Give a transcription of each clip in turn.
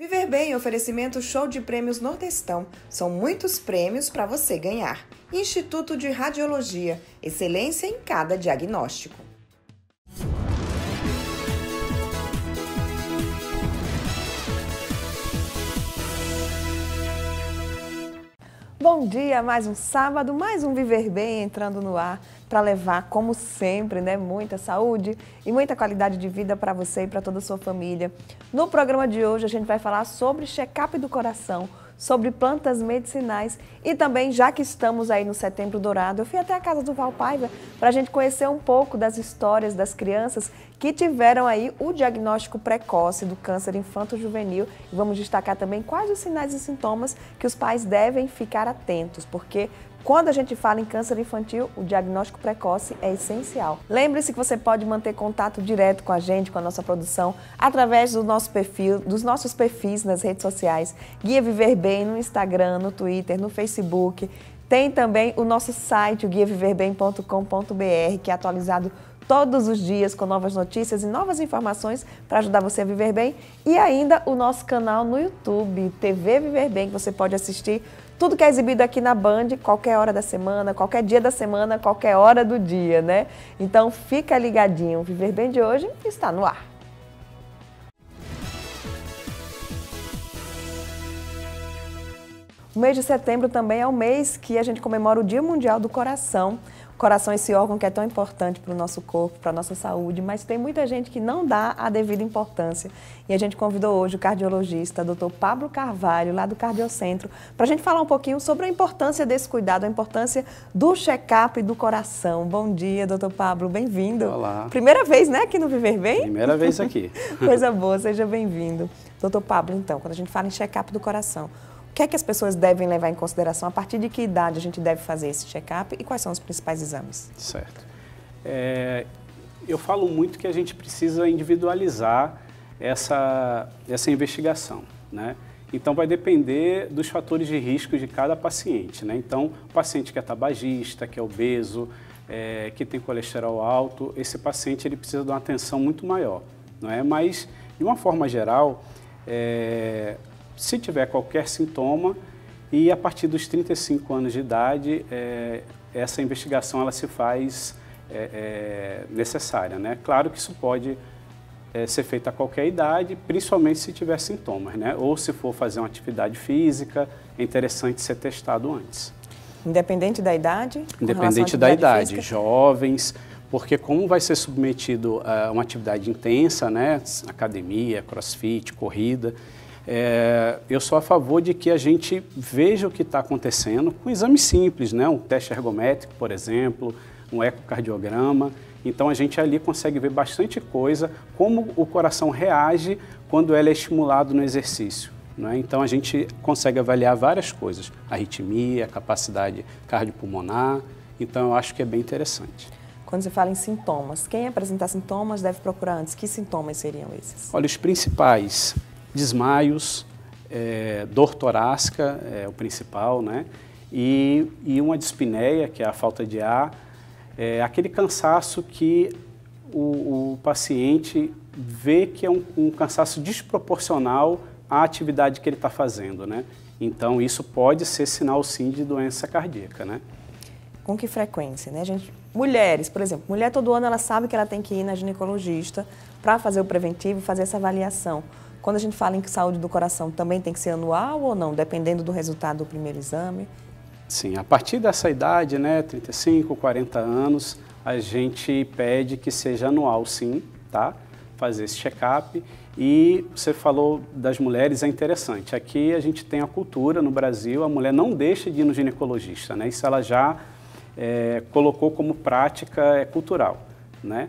Viver Bem, oferecimento show de prêmios Nordestão. São muitos prêmios para você ganhar. Instituto de Radiologia, excelência em cada diagnóstico. Bom dia, mais um sábado, mais um Viver Bem entrando no ar para levar, como sempre, muita saúde e muita qualidade de vida para você e para toda a sua família. No programa de hoje a gente vai falar sobre check-up do coração, sobre plantas medicinais e também, já que estamos aí no Setembro Dourado, eu fui até a casa do Val Paiva para a gente conhecer um pouco das histórias das crianças que tiveram aí o diagnóstico precoce do câncer infanto-juvenil e vamos destacar também quais os sinais e sintomas que os pais devem ficar atentos, porque quando a gente fala em câncer infantil, o diagnóstico precoce é essencial. Lembre-se que você pode manter contato direto com a gente, com a nossa produção, através do nosso perfil, dos nossos perfis nas redes sociais. Guia Viver Bem no Instagram, no Twitter, no Facebook. Tem também o nosso site, o guiaviverbem.com.br, que é atualizado todos os dias com novas notícias e novas informações para ajudar você a viver bem. E ainda o nosso canal no YouTube, TV Viver Bem, que você pode assistir tudo que é exibido aqui na Band, qualquer hora da semana, qualquer dia da semana, qualquer hora do dia, né? Então fica ligadinho, o Viver Bem de hoje está no ar. O mês de setembro também é o mês que a gente comemora o Dia Mundial do Coração. O coração é esse órgão que é tão importante para o nosso corpo, para a nossa saúde, mas tem muita gente que não dá a devida importância. E a gente convidou hoje o cardiologista, Dr. Pablo Carvalho, lá do Cardiocentro, para a gente falar um pouquinho sobre a importância desse cuidado, a importância do check-up do coração. Bom dia, Dr. Pablo, bem-vindo. Olá. Primeira vez, né, aqui no Viver Bem? Primeira vez aqui. Coisa boa, seja bem-vindo. Dr. Pablo, então, quando a gente fala em check-up do coração, o que é que as pessoas devem levar em consideração? A partir de que idade a gente deve fazer esse check-up e quais são os principais exames? Certo. Eu falo muito que a gente precisa individualizar essa investigação, né? Então, vai depender dos fatores de risco de cada paciente, né? Então, o paciente que é tabagista, que é obeso, que tem colesterol alto, esse paciente ele precisa de uma atenção muito maior, não é? Mas, de uma forma geral, se tiver qualquer sintoma e a partir dos 35 anos de idade, essa investigação ela se faz necessária, né? Claro que isso pode ser feito a qualquer idade, principalmente se tiver sintomas, né? Ou se for fazer uma atividade física, é interessante ser testado antes. Independente da idade? Independente da idade, jovens, porque como vai ser submetido a uma atividade intensa, né? Academia, crossfit, corrida, eu sou a favor de que a gente veja o que está acontecendo com exames simples, né? Um teste ergométrico, por exemplo, um ecocardiograma. Então, a gente ali consegue ver bastante coisa, como o coração reage quando ele é estimulado no exercício, né? Então, a gente consegue avaliar várias coisas, arritmia, capacidade cardiopulmonar. Então, eu acho que é bem interessante. Quando você fala em sintomas, quem apresentar sintomas deve procurar antes. Que sintomas seriam esses? Olha, os principais: desmaios, dor torácica é o principal, né? E uma dispneia, que é a falta de ar, aquele cansaço que o paciente vê que é um cansaço desproporcional à atividade que ele está fazendo, né? Então, isso pode ser sinal, sim, de doença cardíaca, né? Com que frequência, né, gente? Mulheres, por exemplo, mulher todo ano ela sabe que ela tem que ir na ginecologista para fazer o preventivo, fazer essa avaliação. Quando a gente fala em saúde do coração, também tem que ser anual ou não, dependendo do resultado do primeiro exame? Sim, a partir dessa idade, né, 35, 40 anos, a gente pede que seja anual, sim, tá? Fazer esse check-up. E você falou das mulheres, é interessante. Aqui a gente tem a cultura no Brasil, a mulher não deixa de ir no ginecologista, né? Isso ela já colocou como prática cultural, né?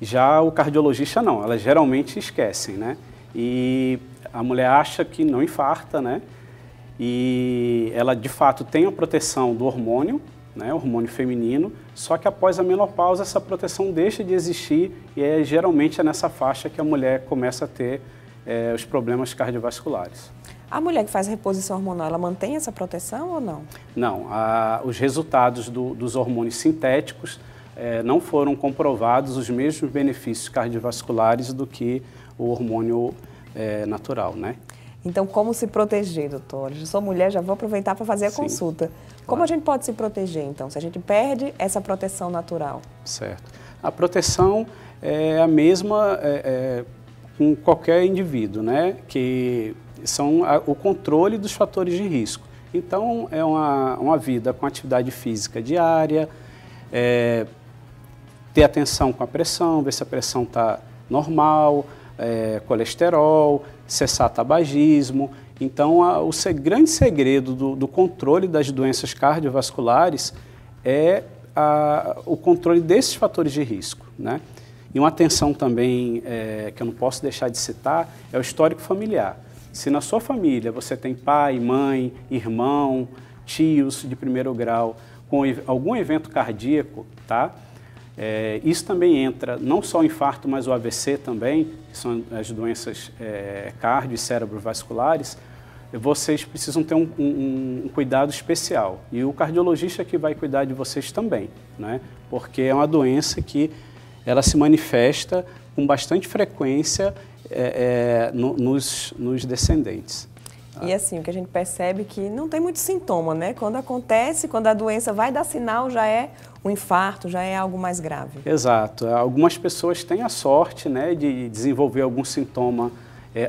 Já o cardiologista não, elas geralmente esquecem, né? E a mulher acha que não infarta, né? E ela, de fato, tem a proteção do hormônio, né? Hormônio feminino, só que após a menopausa essa proteção deixa de existir e geralmente é nessa faixa que a mulher começa a ter os problemas cardiovasculares. A mulher que faz reposição hormonal, ela mantém essa proteção ou não? Não, os resultados dos hormônios sintéticos não foram comprovados os mesmos benefícios cardiovasculares do que o hormônio natural, né? Então, como se proteger, doutor? Eu sou mulher, já vou aproveitar para fazer a consulta. Como a gente pode se proteger, então, se a gente perde essa proteção natural? Certo. A proteção é a mesma com qualquer indivíduo, né? Que são o controle dos fatores de risco. Então, é uma vida com atividade física diária, ter atenção com a pressão, ver se a pressão está normal, colesterol, cessar tabagismo. Então, o grande segredo do controle das doenças cardiovasculares é o controle desses fatores de risco, né? E uma atenção também que eu não posso deixar de citar é o histórico familiar. Se na sua família você tem pai, mãe, irmão, tios de primeiro grau com algum evento cardíaco, tá? Isso também entra, não só o infarto, mas o AVC também, que são as doenças cardio e cerebrovasculares. Vocês precisam ter um cuidado especial. E o cardiologista que vai cuidar de vocês também, né? Porque é uma doença que ela se manifesta com bastante frequência nos descendentes. E assim, o que a gente percebe é que não tem muito sintoma, né? Quando acontece, quando a doença vai dar sinal, já é um infarto, já é algo mais grave. Exato. Algumas pessoas têm a sorte, né, de desenvolver algum sintoma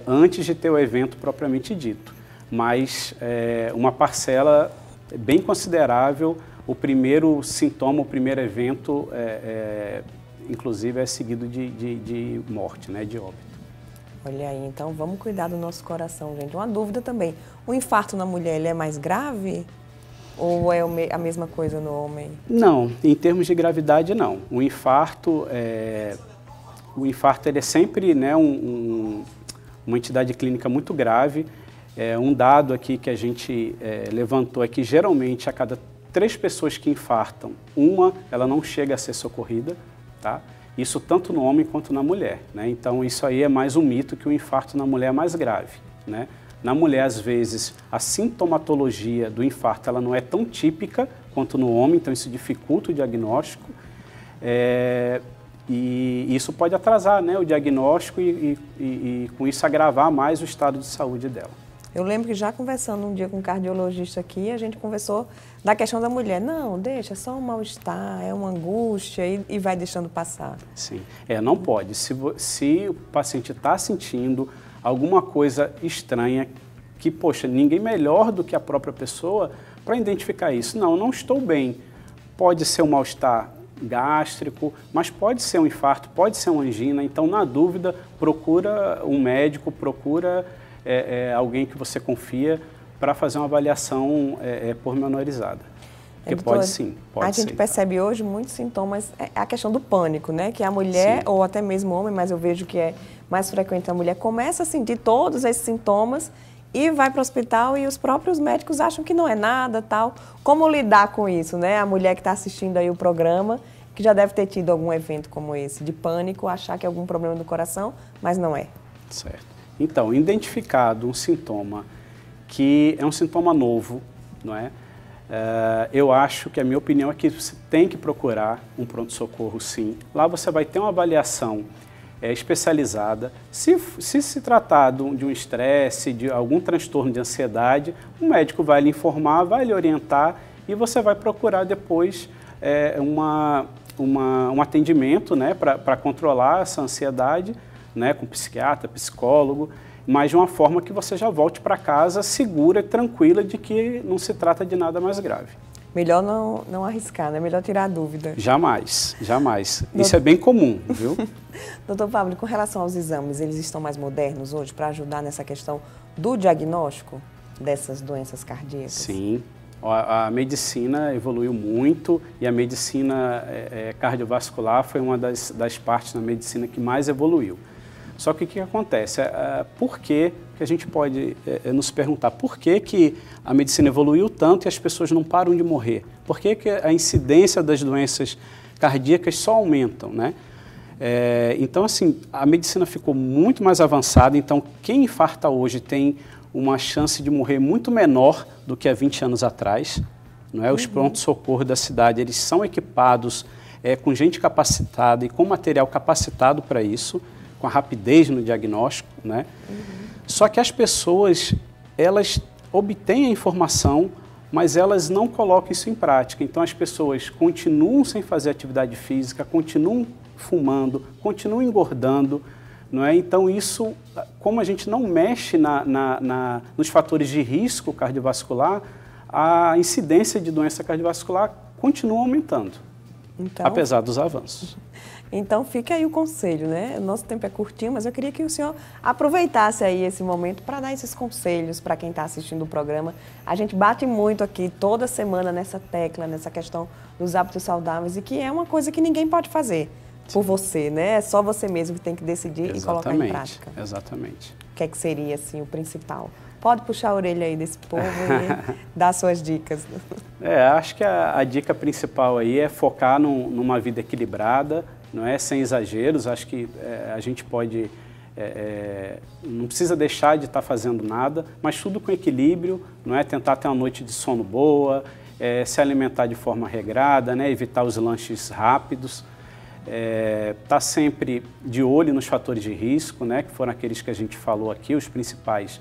antes de ter o evento propriamente dito. Mas uma parcela bem considerável, o primeiro sintoma, o primeiro evento, inclusive, é seguido de morte, né, de óbito. Olha aí, então vamos cuidar do nosso coração, gente. Uma dúvida também, o infarto na mulher, ele é mais grave ou é a mesma coisa no homem? Não, em termos de gravidade, não. O infarto ele é sempre, né, uma entidade clínica muito grave. Um dado aqui que a gente levantou é que geralmente a cada 3 pessoas que infartam, ela não chega a ser socorrida, tá? Isso tanto no homem quanto na mulher, né? Então isso aí é mais um mito, que o infarto na mulher é mais grave, né? Na mulher, às vezes, a sintomatologia do infarto ela não é tão típica quanto no homem, então isso dificulta o diagnóstico. E isso pode atrasar, né, o diagnóstico e com isso agravar mais o estado de saúde dela. Eu lembro que já conversando um dia com um cardiologista aqui, a gente conversou da questão da mulher. Não, deixa, é só um mal-estar, é uma angústia e vai deixando passar. Sim, não pode. Se o paciente está sentindo alguma coisa estranha, que, poxa, ninguém melhor do que a própria pessoa para identificar isso. Não, eu não estou bem. Pode ser um mal-estar gástrico, mas pode ser um infarto, pode ser uma angina. Então, na dúvida, procura um médico, procura alguém que você confia para fazer uma avaliação pormenorizada. Porque pode sim, pode ser. A gente percebe hoje muitos sintomas, a questão do pânico, né? Que a mulher, ou até mesmo o homem, mas eu vejo que é mais frequente a mulher, começa a sentir todos esses sintomas e vai para o hospital e os próprios médicos acham que não é nada, tal. Como lidar com isso, né? A mulher que está assistindo aí o programa, que já deve ter tido algum evento como esse, de pânico, achar que é algum problema do coração, mas não é. Certo. Então, identificado um sintoma que é um sintoma novo, não é? Eu acho que a minha opinião é que você tem que procurar um pronto-socorro, sim. Lá você vai ter uma avaliação especializada. Se tratar de um estresse, de algum transtorno de ansiedade, o médico vai lhe informar, vai lhe orientar e você vai procurar depois um atendimento, né, para controlar essa ansiedade, né, com psiquiatra, psicólogo, mas de uma forma que você já volte para casa segura e tranquila de que não se trata de nada mais grave. Melhor não arriscar, né? Melhor tirar a dúvida. Jamais, jamais. Isso é bem comum, viu? Doutor Pablo, com relação aos exames, eles estão mais modernos hoje para ajudar nessa questão do diagnóstico dessas doenças cardíacas? Sim. A medicina evoluiu muito e a medicina cardiovascular foi uma das partes da medicina que mais evoluiu. Só que o que acontece? Por que a gente pode nos perguntar por que a medicina evoluiu tanto e as pessoas não param de morrer? Por que a incidência das doenças cardíacas só aumentam, né? Então, assim, a medicina ficou muito mais avançada, então quem infarta hoje tem uma chance de morrer muito menor do que há 20 anos atrás, não é? Os prontos-socorros da cidade, eles são equipados com gente capacitada e com material capacitado para isso, com a rapidez no diagnóstico, né? Só que as pessoas, elas obtêm a informação, mas elas não colocam isso em prática. Então as pessoas continuam sem fazer atividade física, continuam fumando, continuam engordando, não é? Então isso, como a gente não mexe nos fatores de risco cardiovascular, a incidência de doença cardiovascular continua aumentando, então, apesar dos avanços. Então fica aí o conselho, né? O nosso tempo é curtinho, mas eu queria que o senhor aproveitasse aí esse momento para dar esses conselhos para quem está assistindo o programa. A gente bate muito aqui toda semana nessa tecla, nessa questão dos hábitos saudáveis, e que é uma coisa que ninguém pode fazer por você, né? É só você mesmo que tem que decidir e colocar em prática. Exatamente. O que é que seria, assim, o principal? Pode puxar a orelha aí desse povo e dar suas dicas. Acho que a dica principal aí é focar numa vida equilibrada, não é? Sem exageros. Acho que a gente pode, não precisa deixar de estar fazendo nada, mas tudo com equilíbrio, não é? Tentar ter uma noite de sono boa, se alimentar de forma regrada, né? Evitar os lanches rápidos, estar sempre de olho nos fatores de risco, né? Que foram aqueles que a gente falou aqui, os principais.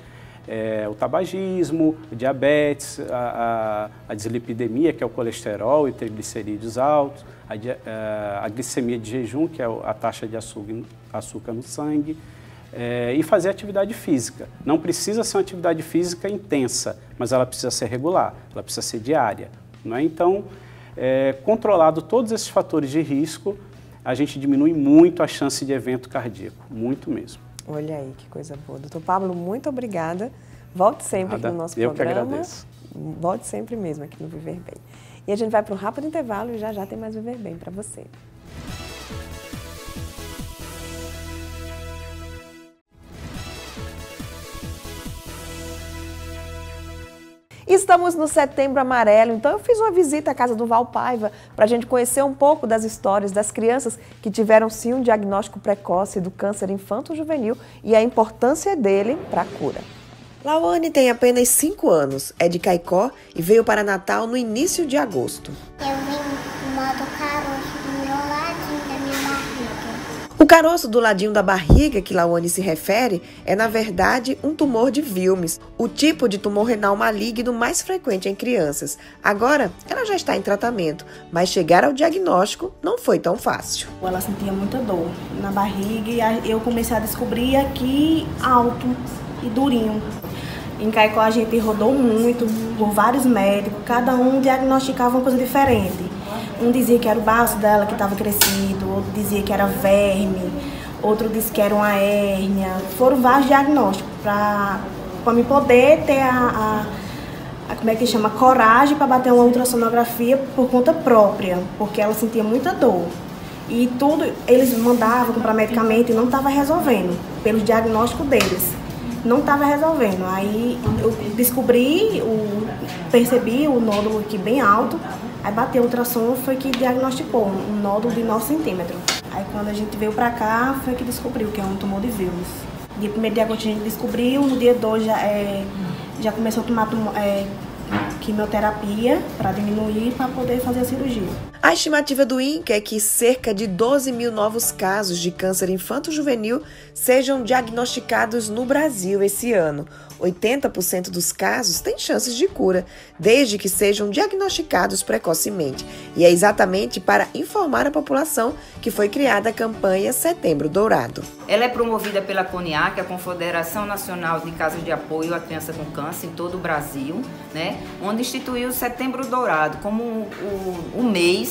O tabagismo, o diabetes, a dislipidemia, que é o colesterol e triglicerídeos altos, a glicemia de jejum, que é a taxa de açúcar no sangue, e fazer atividade física. Não precisa ser uma atividade física intensa, mas ela precisa ser regular, ela precisa ser diária, não é? Então, controlado todos esses fatores de risco, a gente diminui muito a chance de evento cardíaco, muito mesmo. Olha aí, que coisa boa. Doutor Pablo, muito obrigada. Volte sempre aqui no nosso programa. Eu que agradeço. Volte sempre mesmo aqui no Viver Bem. E a gente vai para um rápido intervalo e já tem mais Viver Bem para você. Estamos no Setembro Amarelo, então eu fiz uma visita à casa do Val Paiva para a gente conhecer um pouco das histórias das crianças que tiveram sim um diagnóstico precoce do câncer infanto-juvenil e a importância dele para a cura. Lawane tem apenas 5 anos, é de Caicó e veio para Natal no início de agosto. Eu vim modo caroço do meu ladinho da minha barriga. O caroço do ladinho da barriga que Lawane se refere é, na verdade, um tumor de Wilms, o tipo de tumor renal maligno mais frequente em crianças. Agora, ela já está em tratamento, mas chegar ao diagnóstico não foi tão fácil. Ela sentia muita dor na barriga e eu comecei a descobrir aqui alto e durinho. Em Caicó a gente rodou muito por vários médicos, cada um diagnosticava uma coisa diferente. Um dizia que era o baço dela que estava crescido, outro dizia que era verme, outro disse que era uma hérnia. Foram vários diagnósticos para me poder ter como é que chama, coragem para bater uma ultrassonografia por conta própria, porque ela sentia muita dor. E tudo, eles mandavam comprar medicamento e não estava resolvendo, pelo diagnóstico deles. Não estava resolvendo. Aí eu percebi o nódulo aqui bem alto, aí bateu o ultrassom, foi que diagnosticou um nódulo de 9 centímetros. Aí quando a gente veio pra cá, foi que descobriu que é um tumor de Wilms. Dia primeiro dia que a gente descobriu, no dia 2 já começou a tomar quimioterapia para diminuir, para poder fazer a cirurgia. A estimativa do INCA é que cerca de 12 mil novos casos de câncer infanto-juvenil sejam diagnosticados no Brasil esse ano. 80% dos casos têm chances de cura, desde que sejam diagnosticados precocemente. E é exatamente para informar a população que foi criada a campanha Setembro Dourado. Ela é promovida pela CONIAC, a Confederação Nacional de Casas de Apoio à Criança com Câncer em todo o Brasil, né? Onde instituiu o Setembro Dourado como um mês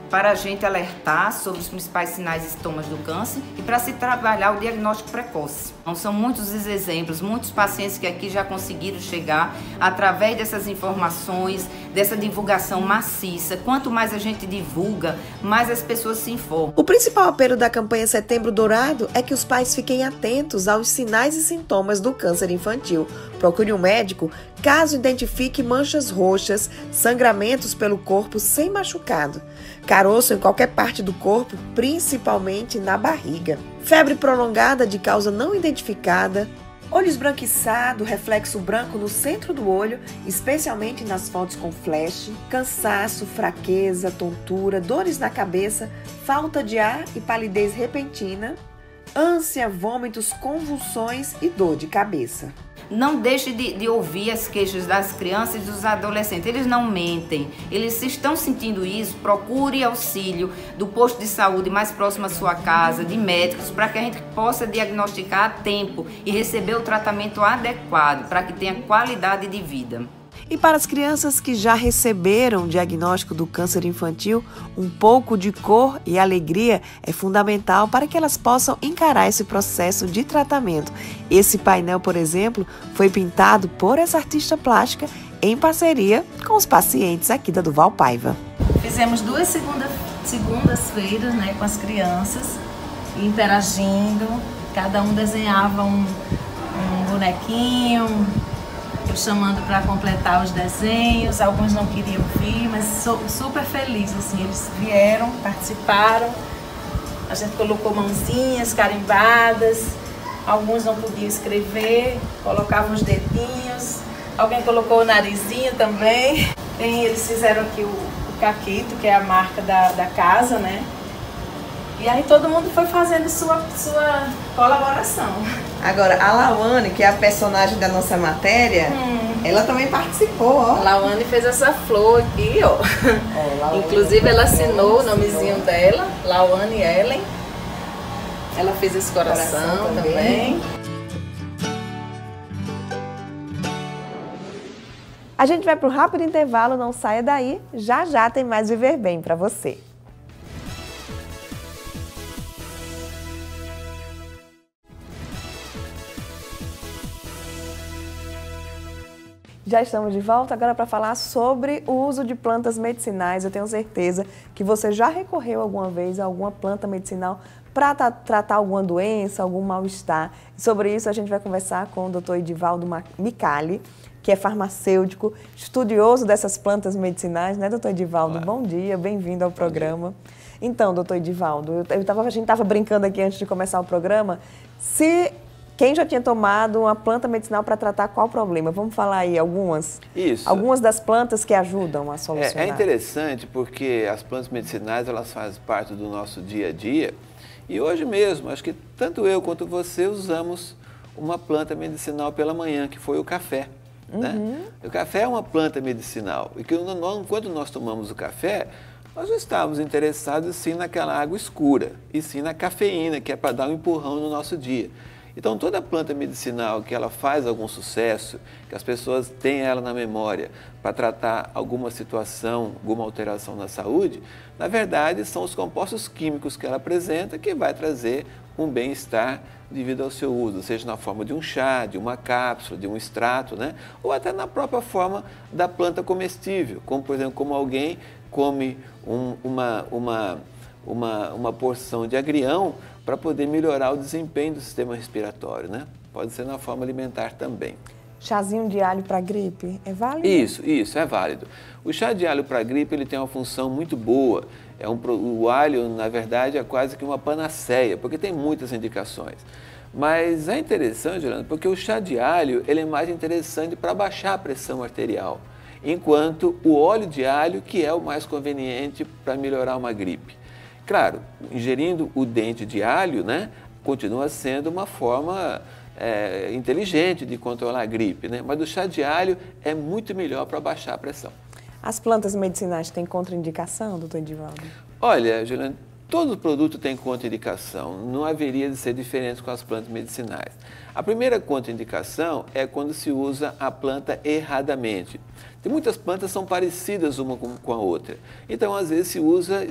para a gente alertar sobre os principais sinais e sintomas do câncer e para se trabalhar o diagnóstico precoce. Então, são muitos os exemplos, muitos pacientes que aqui já conseguiram chegar através dessas informações, dessa divulgação maciça. Quanto mais a gente divulga, mais as pessoas se informam. O principal apelo da campanha Setembro Dourado é que os pais fiquem atentos aos sinais e sintomas do câncer infantil. Procure um médico caso identifique manchas roxas, sangramentos pelo corpo sem machucado, caroço em qualquer parte do corpo, principalmente na barriga, febre prolongada de causa não identificada, olho esbranquiçado, reflexo branco no centro do olho, especialmente nas fotos com flash, cansaço, fraqueza, tontura, dores na cabeça, falta de ar e palidez repentina, ânsia, vômitos, convulsões e dor de cabeça. Não deixe de ouvir as queixas das crianças e dos adolescentes. Eles não mentem. Eles, se estão sentindo isso, procure auxílio do posto de saúde mais próximo à sua casa, de médicos, para que a gente possa diagnosticar a tempo e receber o tratamento adequado, para que tenha qualidade de vida. E para as crianças que já receberam o diagnóstico do câncer infantil, um pouco de cor e alegria é fundamental para que elas possam encarar esse processo de tratamento. Esse painel, por exemplo, foi pintado por essa artista plástica em parceria com os pacientes aqui da Duval Paiva. Fizemos 2 segundas-feiras, né, com as crianças, interagindo. Cada um desenhava um bonequinho, eu chamando para completar os desenhos. Alguns não queriam vir, mas sou super feliz, assim, eles vieram, participaram. A gente colocou mãozinhas carimbadas, alguns não podiam escrever, colocavam os dedinhos, alguém colocou o narizinho também. Eles fizeram aqui o caquito, que é a marca da casa, né? E aí todo mundo foi fazendo sua colaboração. Agora, a Lawane, que é a personagem da nossa matéria, ela também participou, ó. A Lawane fez essa flor aqui, ó. Inclusive ela assinou o nomezinho dela, Lawane Ellen. Ela fez esse coração também. A gente vai para o rápido intervalo, não saia daí. Já já tem mais Viver Bem para você. Já estamos de volta agora para falar sobre o uso de plantas medicinais. Eu tenho certeza que você já recorreu alguma vez a alguma planta medicinal para tratar alguma doença, algum mal-estar. Sobre isso a gente vai conversar com o Dr. Edivaldo Micali, que é farmacêutico, estudioso dessas plantas medicinais, né, doutor Edivaldo? Olá. Bom dia, bem-vindo ao programa. Então, doutor Edivaldo, a gente estava brincando aqui antes de começar o programa, quem já tinha tomado uma planta medicinal para tratar qual problema? Vamos falar aí algumas? Isso. Algumas das plantas que ajudam a solucionar. É interessante porque as plantas medicinais, elas fazem parte do nosso dia a dia. E hoje mesmo, acho que tanto eu quanto você usamos uma planta medicinal pela manhã, que foi o café. Né? O café é uma planta medicinal. E que quando nós tomamos o café, nós não estávamos interessados sim naquela água escura, e sim na cafeína, que é para dar um empurrão no nosso dia. Então, toda planta medicinal que ela faz algum sucesso, que as pessoas têm ela na memória para tratar alguma situação, alguma alteração na saúde, na verdade, são os compostos químicos que ela apresenta que vai trazer um bem-estar devido ao seu uso, seja na forma de um chá, de uma cápsula, de um extrato, né? Ou até na própria forma da planta comestível, como, por exemplo, como alguém come uma porção de agrião para poder melhorar o desempenho do sistema respiratório, né? Pode ser na forma alimentar também. Chazinho de alho para gripe, é válido? Isso, é válido. O chá de alho para gripe, ele tem uma função muito boa. O alho, na verdade, é quase que uma panaceia, porque tem muitas indicações. Mas é interessante, Juliana, porque o chá de alho, ele é mais interessante para baixar a pressão arterial, enquanto o óleo de alho, que é o mais conveniente para melhorar uma gripe. Claro, ingerindo o dente de alho, né, continua sendo uma forma inteligente de controlar a gripe, né? Mas o chá de alho é muito melhor para baixar a pressão. As plantas medicinais têm contraindicação, doutor Edivaldo? Olha, Juliana, todo produto tem contraindicação, não haveria de ser diferente com as plantas medicinais. A primeira contraindicação é quando se usa a planta erradamente. Tem muitas plantas que são parecidas uma com a outra, então às vezes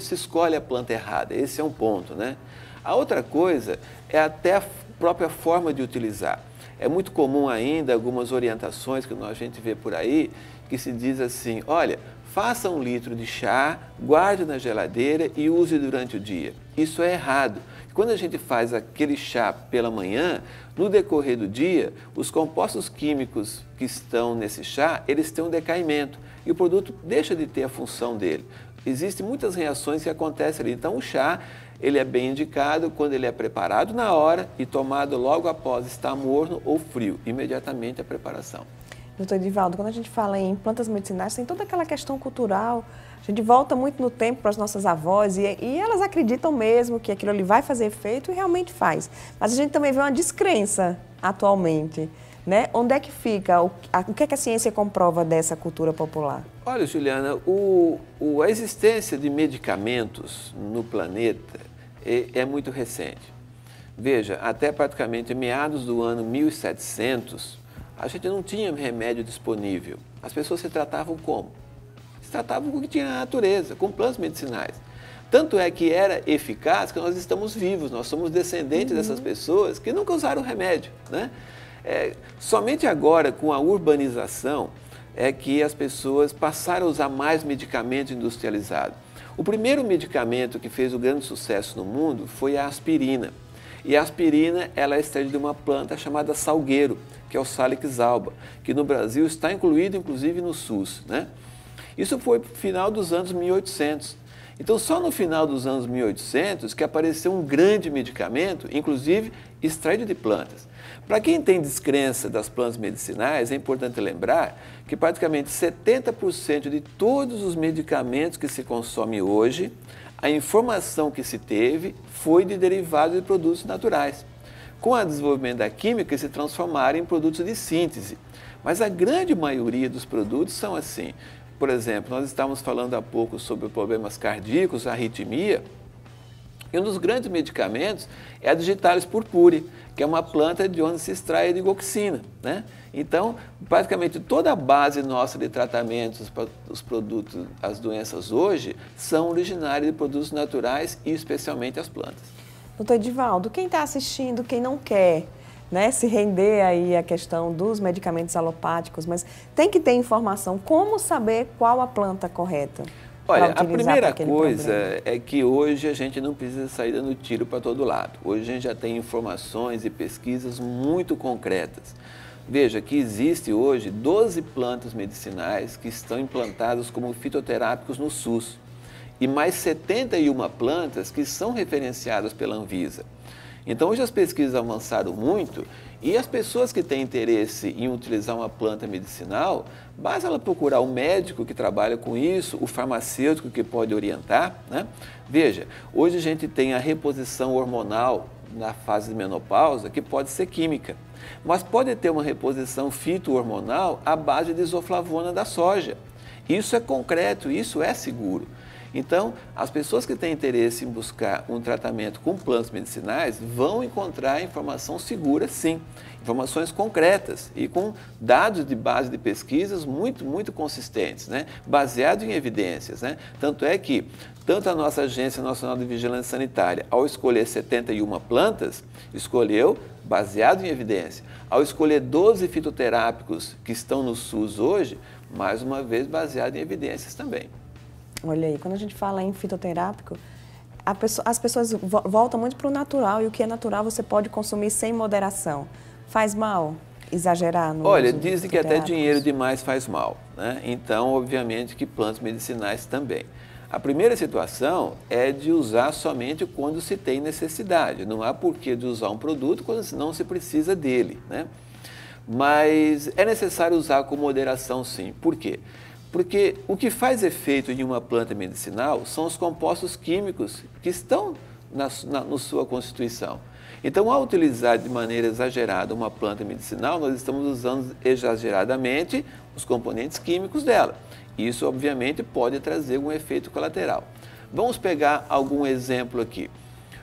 se escolhe a planta errada, esse é um ponto, né? A outra coisa é até a própria forma de utilizar. É muito comum ainda algumas orientações que a gente vê por aí, que se diz assim, olha, faça 1 litro de chá, guarde na geladeira e use durante o dia. Isso é errado. Quando a gente faz aquele chá pela manhã, no decorrer do dia, os compostos químicos que estão nesse chá, eles têm um decaimento e o produto deixa de ter a função dele. Existem muitas reações que acontecem ali. Então, o chá, ele é bem indicado quando ele é preparado na hora e tomado logo após estar morno ou frio, imediatamente a preparação. Doutor Edivaldo, quando a gente fala em plantas medicinais, tem toda aquela questão cultural. A gente volta muito no tempo para as nossas avós e elas acreditam mesmo que aquilo ali vai fazer efeito e realmente faz. Mas a gente também vê uma descrença atualmente, né? Onde é que fica? O que é que a ciência comprova dessa cultura popular? Olha, Juliana, a existência de medicamentos no planeta é muito recente. Veja, até praticamente meados do ano 1700, a gente não tinha remédio disponível. As pessoas se tratavam como? Se tratavam com o que tinha na natureza, com plantas medicinais. Tanto é que era eficaz que nós estamos vivos, nós somos descendentes dessas pessoas que nunca usaram remédio, né? Somente agora, com a urbanização, é que as pessoas passaram a usar mais medicamentos industrializados. O primeiro medicamento que fez o grande sucesso no mundo foi a aspirina. E a aspirina, ela é extraída de uma planta chamada salgueiro, que é o Salix alba, que no Brasil está incluído, inclusive, no SUS, né? Isso foi no final dos anos 1800. Então, só no final dos anos 1800 que apareceu um grande medicamento, inclusive extraído de plantas. Para quem tem descrença das plantas medicinais, é importante lembrar que praticamente 70% de todos os medicamentos que se consomem hoje, a informação que se teve foi de derivados de produtos naturais. Com o desenvolvimento da química, se transformaram em produtos de síntese. Mas a grande maioria dos produtos são assim. Por exemplo, nós estávamos falando há pouco sobre problemas cardíacos, arritmia, e um dos grandes medicamentos é a Digitalis purpurea, que é uma planta de onde se extrai a digoxina, né? Então, praticamente toda a base nossa de tratamentos para os produtos, as doenças hoje, são originárias de produtos naturais e especialmente as plantas. Doutor Edivaldo, quem está assistindo, quem não quer, né, se render aí à questão dos medicamentos alopáticos, mas tem que ter informação, como saber qual a planta correta? Olha, a primeira coisa é que hoje a gente não precisa sair dando tiro para todo lado. Hoje a gente já tem informações e pesquisas muito concretas. Veja que existe hoje 12 plantas medicinais que estão implantadas como fitoterápicos no SUS e mais 71 plantas que são referenciadas pela Anvisa. Então, hoje as pesquisas avançaram muito e as pessoas que têm interesse em utilizar uma planta medicinal, basta ela procurar um médico que trabalha com isso, o farmacêutico que pode orientar, né? Veja, hoje a gente tem a reposição hormonal na fase de menopausa, que pode ser química, mas pode ter uma reposição fito-hormonal à base de isoflavona da soja. Isso é concreto, isso é seguro. Então, as pessoas que têm interesse em buscar um tratamento com plantas medicinais vão encontrar informação segura, sim. Informações concretas e com dados de base de pesquisas muito consistentes, né? Baseado em evidências, né? Tanto é que, tanto a nossa Agência Nacional de Vigilância Sanitária, ao escolher 71 plantas, escolheu baseado em evidência. Ao escolher 12 fitoterápicos que estão no SUS hoje, mais uma vez baseado em evidências também. Olha aí, quando a gente fala em fitoterápico, as pessoas voltam muito para o natural e o que é natural você pode consumir sem moderação. Faz mal exagerar no Olha, uso de dizem que até fitoterápicos? dinheiro demais faz mal, né? Então, obviamente que plantas medicinais também. A primeira situação é de usar somente quando se tem necessidade. Não há porquê de usar um produto quando não se precisa dele, né? Mas é necessário usar com moderação, sim. Por quê? Porque o que faz efeito em uma planta medicinal são os compostos químicos que estão na sua constituição. Então, ao utilizar de maneira exagerada uma planta medicinal, nós estamos usando exageradamente os componentes químicos dela. Isso, obviamente, pode trazer um efeito colateral. Vamos pegar algum exemplo aqui.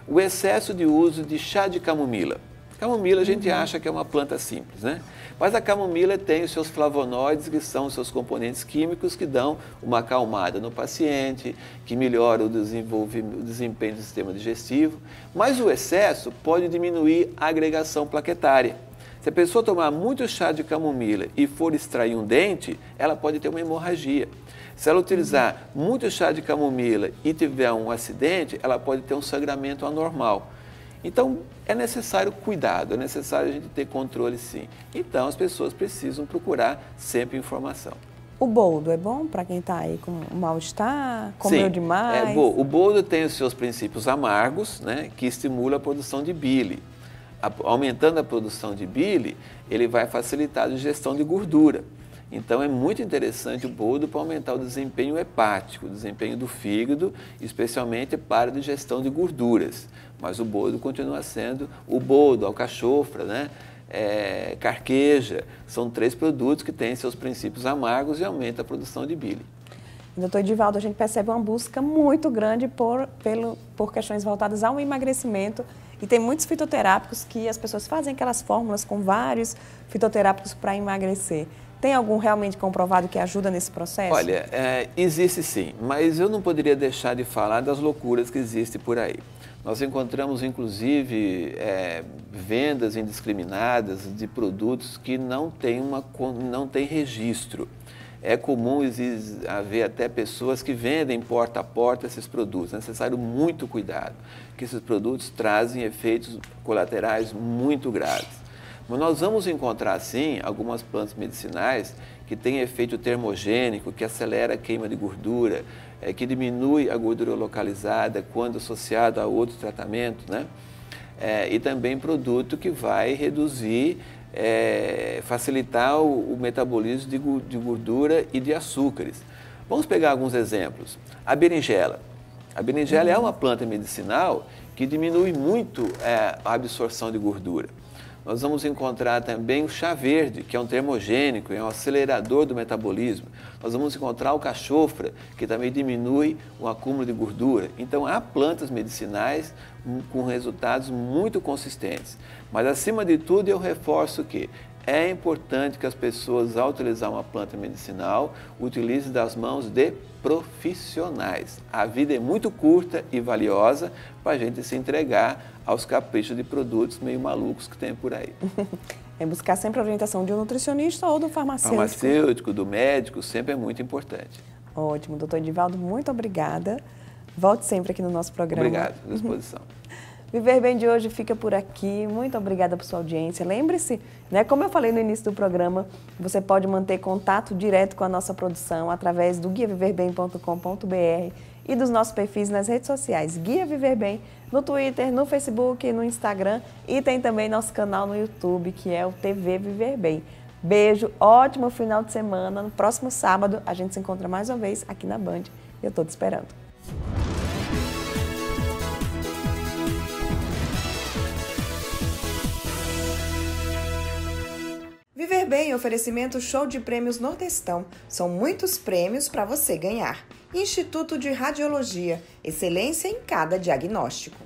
O excesso de uso de chá de camomila. Camomila a gente acha que é uma planta simples, né? Mas a camomila tem os seus flavonoides, que são os seus componentes químicos que dão uma acalmada no paciente, que melhora o desempenho do sistema digestivo. Mas o excesso pode diminuir a agregação plaquetária. Se a pessoa tomar muito chá de camomila e for extrair um dente, ela pode ter uma hemorragia. Se ela utilizar muito chá de camomila e tiver um acidente, ela pode ter um sangramento anormal. Então, é necessário cuidado, é necessário a gente ter controle, sim. Então, as pessoas precisam procurar sempre informação. O boldo é bom para quem está aí com mal-estar, comeu demais? O boldo tem os seus princípios amargos, né, que estimulam a produção de bile. Aumentando a produção de bile, ele vai facilitar a digestão de gordura. Então é muito interessante o boldo para aumentar o desempenho hepático, o desempenho do fígado, especialmente para a digestão de gorduras. Mas o boldo continua sendo o boldo, a alcachofra, né? Carqueja, são 3 produtos que têm seus princípios amargos e aumentam a produção de bile. Doutor Edivaldo, a gente percebe uma busca muito grande por questões voltadas ao emagrecimento e tem muitos fitoterápicos que as pessoas fazem aquelas fórmulas com vários fitoterápicos para emagrecer. Tem algum realmente comprovado que ajuda nesse processo? Olha, existe sim, mas eu não poderia deixar de falar das loucuras que existem por aí. Nós encontramos, inclusive, vendas indiscriminadas de produtos que não têm registro. É comum haver até pessoas que vendem porta a porta esses produtos. É necessário muito cuidado, porque esses produtos trazem efeitos colaterais muito graves. Mas nós vamos encontrar, sim, algumas plantas medicinais que têm efeito termogênico, que acelera a queima de gordura, que diminui a gordura localizada quando associado a outros tratamentos, né? E também produto que vai reduzir, facilitar o metabolismo de gordura e de açúcares. Vamos pegar alguns exemplos. A berinjela. A berinjela é uma planta medicinal que diminui muito a absorção de gordura. Nós vamos encontrar também o chá verde, que é um termogênico, é um acelerador do metabolismo. Nós vamos encontrar o alcachofra, que também diminui o acúmulo de gordura. Então, há plantas medicinais com resultados muito consistentes. Mas, acima de tudo, eu reforço que é importante que as pessoas, ao utilizar uma planta medicinal, utilizem das mãos de profissionais. A vida é muito curta e valiosa para a gente se entregar aos caprichos de produtos meio malucos que tem por aí. É buscar sempre a orientação de um nutricionista ou do farmacêutico. Farmacêutico, do médico, sempre é muito importante. Ótimo. Doutor Edivaldo, muito obrigada. Volte sempre aqui no nosso programa. Obrigado, à disposição. Viver Bem de hoje fica por aqui. Muito obrigada por sua audiência. Lembre-se, né, como eu falei no início do programa, você pode manter contato direto com a nossa produção através do guiaviverbem.com.br e dos nossos perfis nas redes sociais. Guia Viver Bem, no Twitter, no Facebook, no Instagram e tem também nosso canal no YouTube, que é o TV Viver Bem. Beijo, ótimo final de semana. No próximo sábado a gente se encontra mais uma vez aqui na Band. Eu estou te esperando. Viver Bem, oferecimento show de prêmios Nordestão. São muitos prêmios para você ganhar. Instituto de Radiologia, excelência em cada diagnóstico.